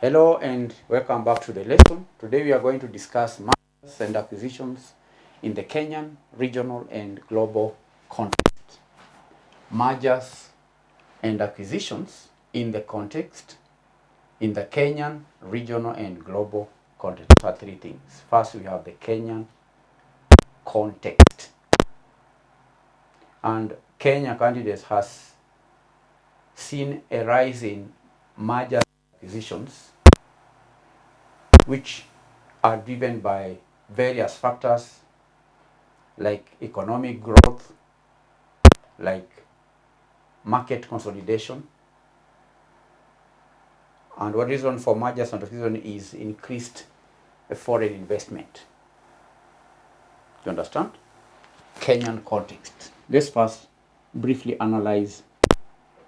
Hello and welcome back to the lesson. Today we are going to discuss mergers and acquisitions in the Kenyan, regional and global context. Mergers and acquisitions in the context, in the Kenyan, regional and global context. Those are three things. First, we have the Kenyan context. And Kenya candidates has seen a rise in mergers and acquisitions which are driven by various factors like economic growth, like market consolidation. And one reason for mergers and acquisitions is increased foreign investment. You understand? Kenyan context. Let's first briefly analyze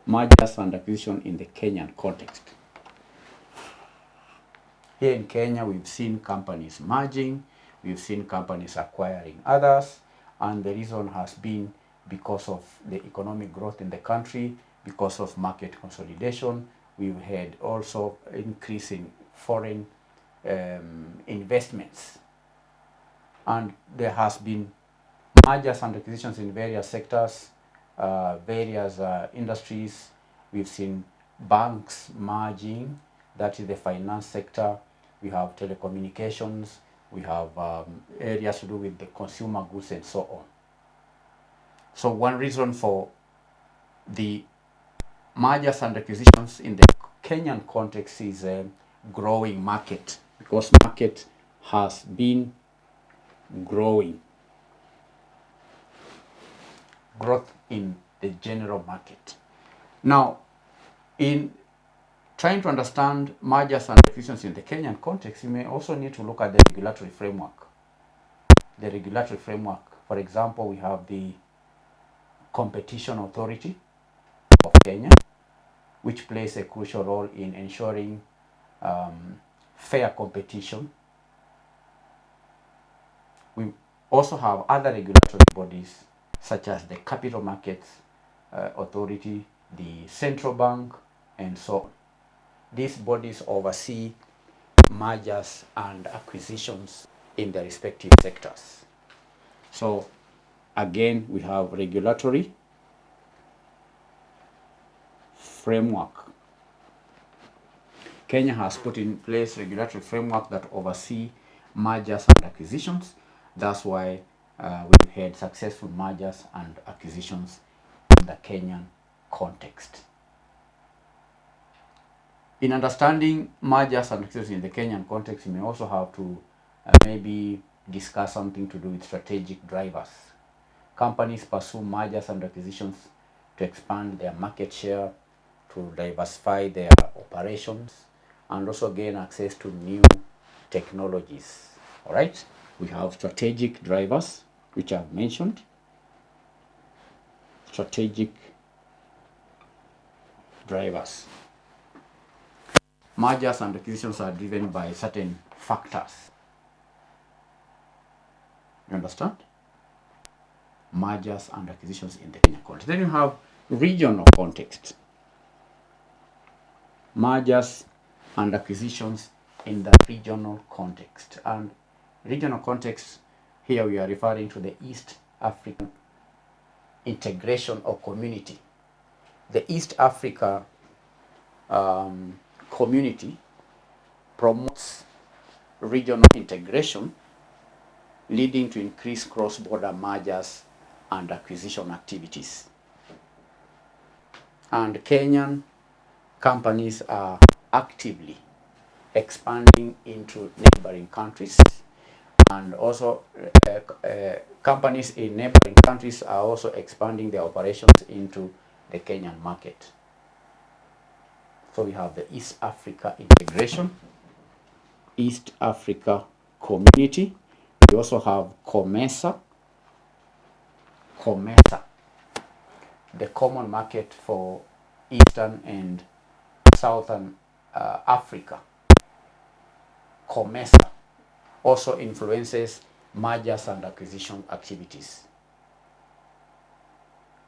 mergers and acquisition in the Kenyan context. Here in Kenya, we've seen companies merging, we've seen companies acquiring others, and the reason has been because of the economic growth in the country, because of market consolidation. We've had also increase in foreign investments, and there has been mergers and acquisitions in various sectors, various industries. We've seen banks merging, that is the finance sector. We have telecommunications, we have areas to do with the consumer goods and so on. So one reason for the mergers and acquisitions in the Kenyan context is a growing market, because market has been growing. Growth in the general market. Now, in trying to understand mergers and acquisitions in the Kenyan context, you may also need to look at the regulatory framework. The regulatory framework, for example, we have the Competition Authority of Kenya, which plays a crucial role in ensuring fair competition. We also have other regulatory bodies such as the Capital Markets Authority, the Central Bank, and so on. These bodies oversee mergers and acquisitions in the respective sectors. So again, we have regulatory framework. Kenya has put in place regulatory framework that oversee mergers and acquisitions. That's why we've had successful mergers and acquisitions in the Kenyan context. In understanding mergers and acquisitions in the Kenyan context, you may also have to maybe discuss something to do with strategic drivers. Companies pursue mergers and acquisitions to expand their market share, to diversify their operations, and also gain access to new technologies. All right, we have strategic drivers, which I've mentioned. Strategic drivers. Mergers and acquisitions are driven by certain factors. You understand? Mergers and acquisitions in the Kenyan context. Then you have regional context. Mergers and acquisitions in the regional context. And regional context, here we are referring to the East African integration or community. The East Africa community promotes regional integration, leading to increased cross-border mergers and acquisition activities. And Kenyan companies are actively expanding into neighboring countries, and also companies in neighboring countries are also expanding their operations into the Kenyan market. So we have the East Africa integration, East Africa community. We also have COMESA, the common market for Eastern and Southern Africa. COMESA also influences mergers and acquisition activities.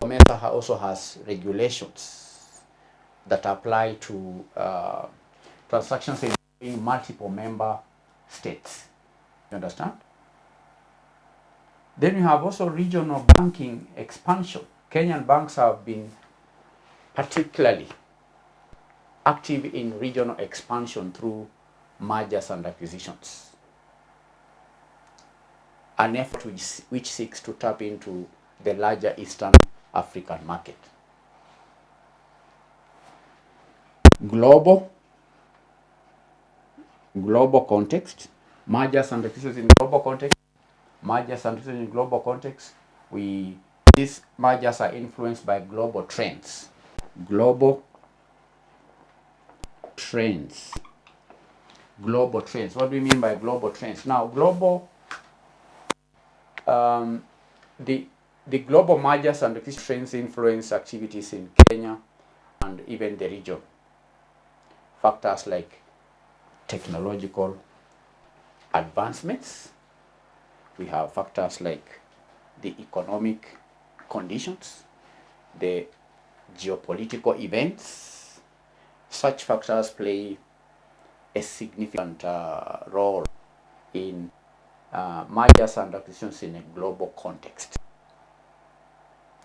COMESA also has regulations that apply to transactions in multiple member states. You understand? Then you have also regional banking expansion. Kenyan banks have been particularly active in regional expansion through mergers and acquisitions. An effort which seeks to tap into the larger Eastern African market. Global context, mergers and acquisitions in global context. Mergers and acquisitions in global context. These mergers are influenced by global trends. Global trends. Global trends. What do we mean by global trends? Now, the global mergers and acquisition trends influence activities in Kenya and even the region. Factors like technological advancements. We have factors like the economic conditions, the geopolitical events. Such factors play a significant role in mergers and acquisitions in a global context.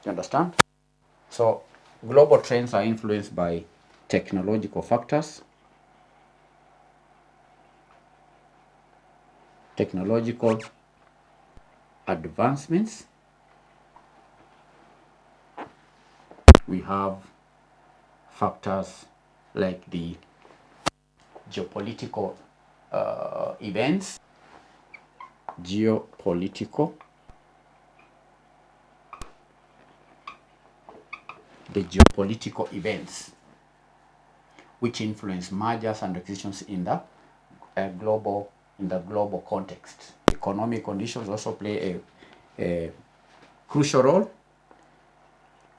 You understand? So global trends are influenced by technological factors, technological advancements. We have factors like the geopolitical events, the geopolitical events which influence mergers and acquisitions in the global context. Economic conditions also play a crucial role.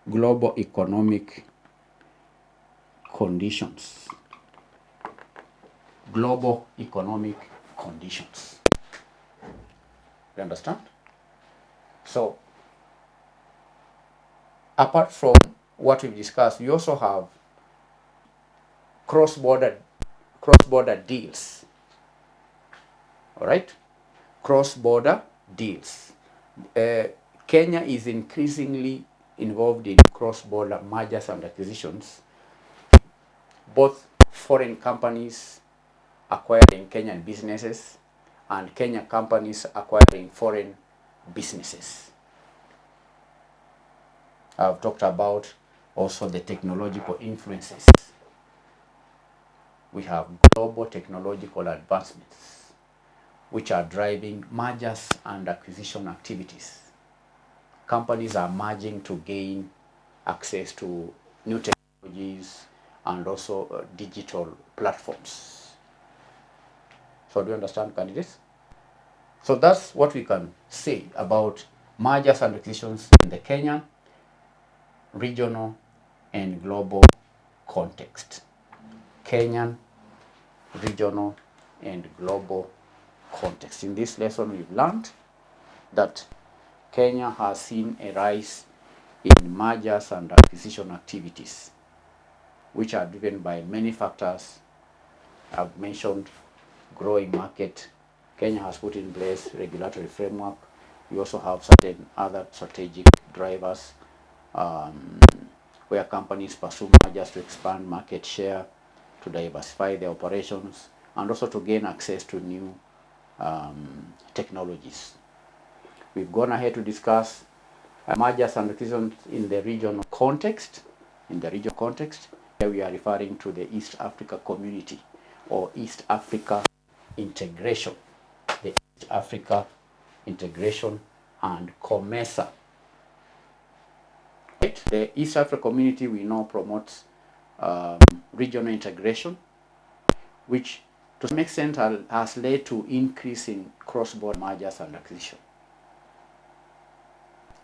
Global economic conditions. Global economic conditions. You understand? So, apart from what we've discussed, we also have cross-border deals. All right? Cross-border deals. Kenya is increasingly involved in cross-border mergers and acquisitions, both foreign companies acquiring Kenyan businesses and Kenyan companies acquiring foreign businesses. I've talked about also the technological influences. We have global technological advancements which are driving mergers and acquisition activities. Companies are merging to gain access to new technologies and also digital platforms. So do you understand, candidates? So that's what we can say about mergers and acquisitions in the Kenyan, regional, and global context. Kenyan, regional, and global context. In this lesson, we've learned that Kenya has seen a rise in mergers and acquisition activities, which are driven by many factors. I've mentioned growing market. Kenya has put in place regulatory framework. We also have certain other strategic drivers where companies pursue mergers to expand market share, to diversify their operations, and also to gain access to new technologies. We've gone ahead to discuss mergers and acquisitions in the regional context. In the regional context, here we are referring to the East Africa Community or East Africa Integration. The East Africa Integration and COMESA. Right? The East Africa Community we know promotes regional integration, which to some extent has led to increase in cross-border mergers and acquisition.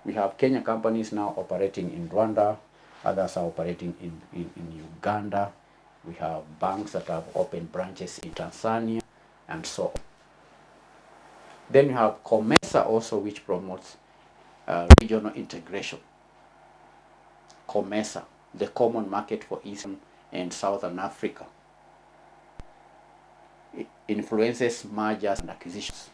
We have Kenyan companies now operating in Rwanda, others are operating in Uganda. We have banks that have opened branches in Tanzania, and so on. Then we have COMESA also, which promotes regional integration. COMESA, the Common Market for Eastern and Southern Africa. It influences mergers and acquisitions.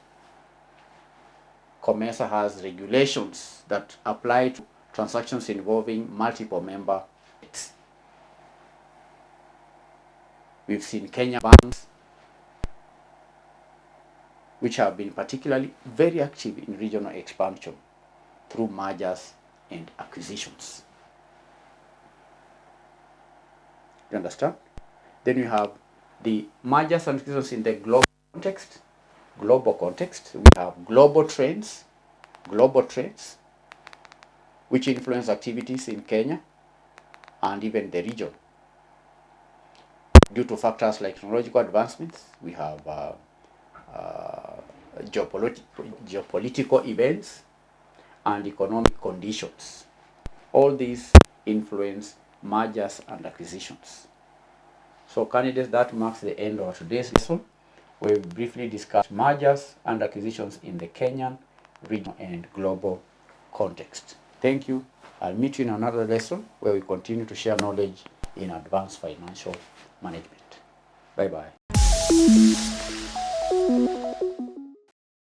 COMESA has regulations that apply to transactions involving multiple member states. We've seen Kenyan banks which have been particularly very active in regional expansion through mergers and acquisitions. You understand? Then we have the mergers and acquisitions in the global context. Global context, we have global trends, which influence activities in Kenya and even the region. Due to factors like technological advancements, we have geopolitical events and economic conditions. All these influence mergers and acquisitions. So candidates, that marks the end of today's lesson. We've briefly discussed mergers and acquisitions in the Kenyan, regional, and global context. Thank you. I'll meet you in another lesson where we continue to share knowledge in advanced financial management. Bye-bye.